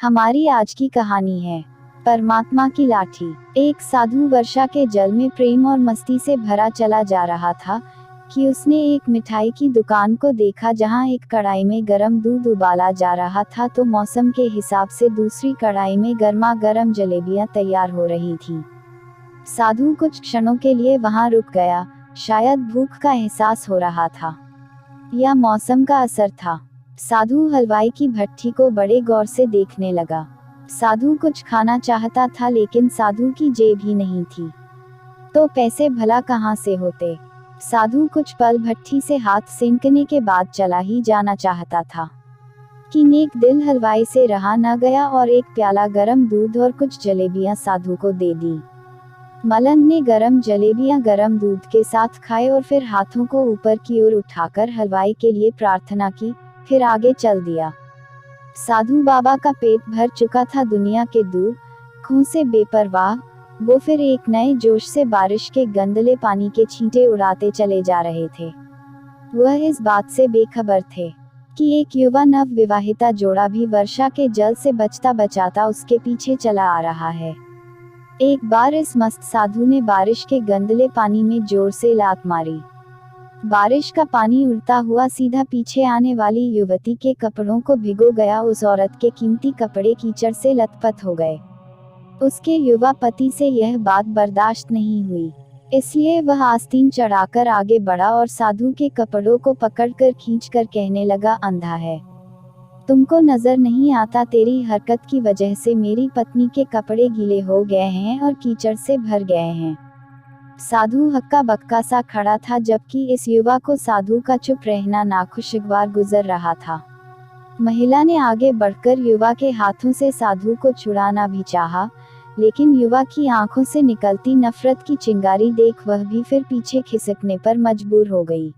हमारी आज की कहानी है परमात्मा की लाठी। एक साधु वर्षा के जल में प्रेम और मस्ती से भरा चला जा रहा था कि उसने एक मिठाई की दुकान को देखा जहां एक कढ़ाई में गरम दूध उबाला जा रहा था तो मौसम के हिसाब से दूसरी कढ़ाई में गर्मा गर्म जलेबियां तैयार हो रही थीं। साधु कुछ क्षणों के लिए वहां रुक गया। शायद भूख का एहसास हो रहा था या मौसम का असर था। साधु हलवाई की भट्ठी को बड़े गौर से देखने लगा। साधु कुछ खाना चाहता था लेकिन साधु की जेब ही नहीं थी, तो पैसे भला कहाँ से होते। साधु कुछ पल भट्ठी से हाथ सेंकने के बाद चला ही जाना चाहता था कि नेक दिल हलवाई से रहा न गया और एक प्याला गरम दूध और कुछ जलेबियां साधु को दे दी। मलंग ने गरम जलेबियां गरम दूध के साथ खाए और फिर हाथों को ऊपर की ओर उठाकर हलवाई के लिए प्रार्थना की, फिर आगे चल दिया। साधु बाबा का पेट भर चुका था दुनिया के दुखों से बेपरवाह। वो फिर एक नए जोश से बारिश के गंदले पानी के छींटे उड़ाते चले जा रहे थे। वह इस बात से बेखबर थे कि एक युवा नव विवाहिता जोड़ा भी वर्षा के जल से बचता बचाता उसके पीछे चला आ रहा है। एक बार इस मस्त साधु ने बारिश के गंदले पानी में जोर से लात मारी। बारिश का पानी उड़ता हुआ सीधा पीछे आने वाली युवती के कपड़ों को भिगो गया। उस औरत के कीमती कपड़े कीचड़ से लथपथ हो गए। उसके युवा पति से यह बात बर्दाश्त नहीं हुई, इसलिए वह आस्तीन चढ़ाकर आगे बढ़ा और साधु के कपड़ों को पकड़कर खींचकर कहने लगा, अंधा है, तुमको नजर नहीं आता तेरी हरकत की वजह से मेरी पत्नी के कपड़े गीले हो गए हैं और कीचड़ से भर गए हैं। साधु हक्का बक्का सा खड़ा था जबकि इस युवा को साधु का चुप रहना नाखुशगवार गुजर रहा था। महिला ने आगे बढ़कर युवा के हाथों से साधु को छुड़ाना भी चाहा, लेकिन युवा की आंखों से निकलती नफरत की चिंगारी देख वह भी फिर पीछे खिसकने पर मजबूर हो गई।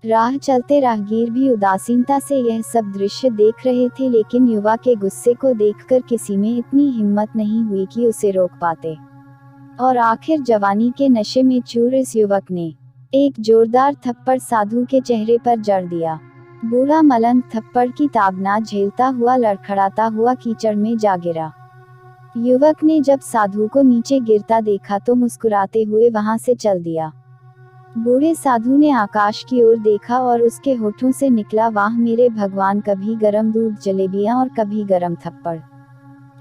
राह चलते राहगीर भी उदासीनता से यह सब दृश्य देख रहे थे, लेकिन युवा के गुस्से को देखकर किसी में इतनी हिम्मत नहीं हुई कि उसे रोक पाते। और आखिर जवानी के नशे में चूर इस युवक ने एक जोरदार थप्पड़ साधु के चेहरे पर जड़ दिया। बूढ़ा मलंग थप्पड़ की ताबना झेलता हुआ लड़खड़ाता हुआ कीचड़ में जा गिरा। युवक ने जब साधु को नीचे गिरता देखा तो मुस्कुराते हुए वहां से चल दिया। बूढ़े साधु ने आकाश की ओर देखा और उसके होठों से निकला, वाह मेरे भगवान, कभी गरम दूध जलेबियां और कभी गरम थप्पड़,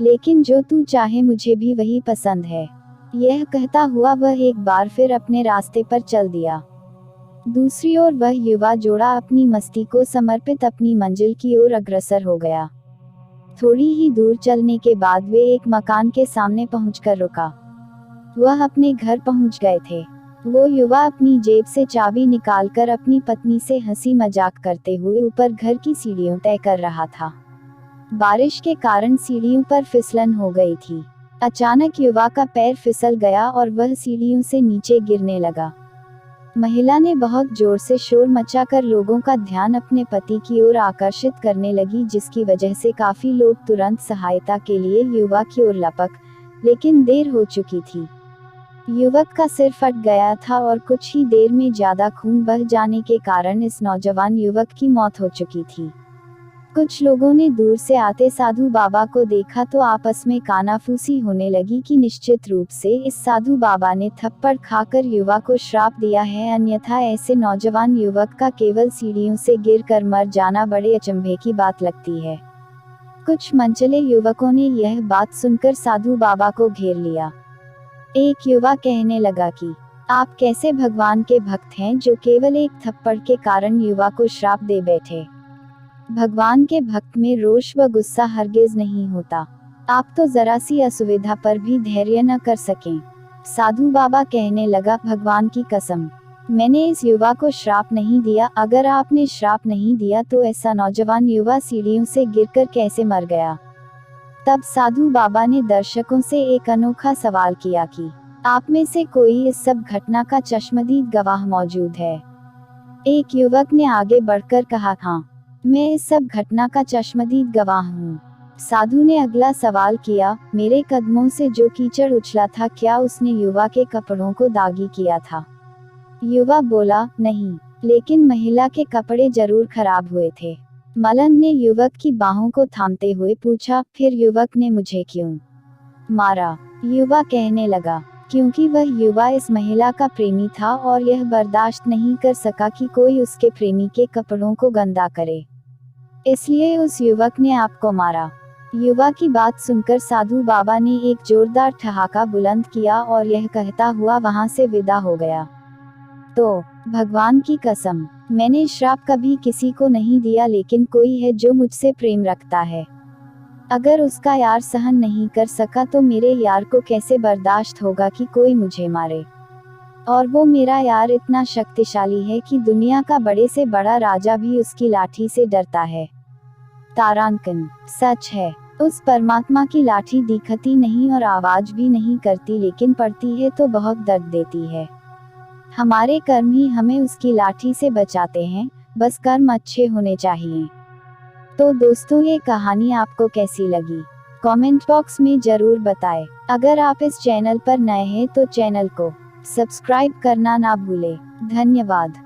लेकिन जो तू चाहे मुझे भी वही पसंद है। यह कहता हुआ वह एक बार फिर अपने रास्ते पर चल दिया। दूसरी ओर वह युवा जोड़ा अपनी मस्ती को समर्पित अपनी मंजिल की ओर अग्रसर हो गया। थोड़ी ही दूर चलने के बाद वे एक मकान के सामने पहुंचकर रुका। वह अपने घर पहुंच गए थे। वो युवा अपनी जेब से चाबी निकालकर अपनी पत्नी से हंसी मजाक करते हुए ऊपर घर की सीढ़ियों तय कर रहा था। बारिश के कारण सीढ़ियों पर फिसलन हो गई थी। अचानक युवा का पैर फिसल गया और वह सीढ़ियों से नीचे गिरने लगा। महिला ने बहुत जोर से शोर मचाकर लोगों का ध्यान अपने पति की ओर आकर्षित करने लगी, जिसकी वजह से काफी लोग तुरंत सहायता के लिए युवा की ओर लपक, लेकिन देर हो चुकी थी। युवक का सिर फट गया था और कुछ ही देर में ज्यादा खून बह जाने के कारण इस नौजवान युवक की मौत हो चुकी थी। कुछ लोगों ने दूर से आते साधु बाबा को देखा तो आपस में कानाफूसी होने लगी कि निश्चित रूप से इस साधु बाबा ने थप्पड़ खाकर युवा को श्राप दिया है, अन्यथा ऐसे नौजवान युवक का केवल सीढ़ियों से गिरकर मर जाना बड़े अचंभे की बात लगती है। कुछ मनचले युवकों ने यह बात सुनकर साधु बाबा को घेर लिया। एक युवा कहने लगा कि आप कैसे भगवान के भक्त हैं जो केवल एक थप्पड़ के कारण युवा को श्राप दे बैठे। भगवान के भक्त में रोष व गुस्सा हरगिज नहीं होता। आप तो जरा सी असुविधा पर भी धैर्य न कर सकें। साधु बाबा कहने लगा, भगवान की कसम, मैंने इस युवा को श्राप नहीं दिया। अगर आपने श्राप नहीं दिया तो ऐसा नौजवान युवा सीढ़ियों से गिरकर कैसे मर गया। तब साधु बाबा ने दर्शकों से एक अनोखा सवाल किया कि आप में से कोई इस सब घटना का चश्मदीद गवाह मौजूद है। एक युवक ने आगे बढ़कर कहा, हाँ, मैं इस सब घटना का चश्मदीद गवाह हूँ। साधु ने अगला सवाल किया, मेरे कदमों से जो कीचड़ उछला था क्या उसने युवा के कपड़ों को दागी किया था। युवा बोला, नहीं, लेकिन महिला के कपड़े जरूर खराब हुए थे। मलंग ने युवक की बाहों को थामते हुए पूछा, फिर युवक ने मुझे क्यों मारा? युवा कहने लगा, क्योंकि वह युवा इस महिला का प्रेमी था और यह बर्दाश्त नहीं कर सका कि कोई उसके प्रेमी के कपड़ों को गंदा करे। इसलिए उस युवक ने आपको मारा। युवा की बात सुनकर साधु बाबा ने एक जोरदार ठहाका बुलंद किया और यह कहता हुआ वहां से विदा हो गया। तो, भगवान की कसम, मैंने श्राप कभी किसी को नहीं दिया, लेकिन कोई है जो मुझसे प्रेम रखता है। अगर उसका यार सहन नहीं कर सका तो मेरे यार को कैसे बर्दाश्त होगा कि कोई मुझे मारे? और वो मेरा यार इतना शक्तिशाली है कि दुनिया का बड़े से बड़ा राजा भी उसकी लाठी से डरता है। तारांकन, सच है, उस परमात्मा की लाठी दिखती नहीं और आवाज भी नहीं करती, लेकिन पड़ती है तो बहुत दर्द देती है। हमारे कर्म ही हमें उसकी लाठी से बचाते हैं, बस कर्म अच्छे होने चाहिए। तो दोस्तों, ये कहानी आपको कैसी लगी? कमेंट बॉक्स में जरूर बताएं। अगर आप इस चैनल पर नए हैं तो चैनल को सब्सक्राइब करना ना भूलें। धन्यवाद।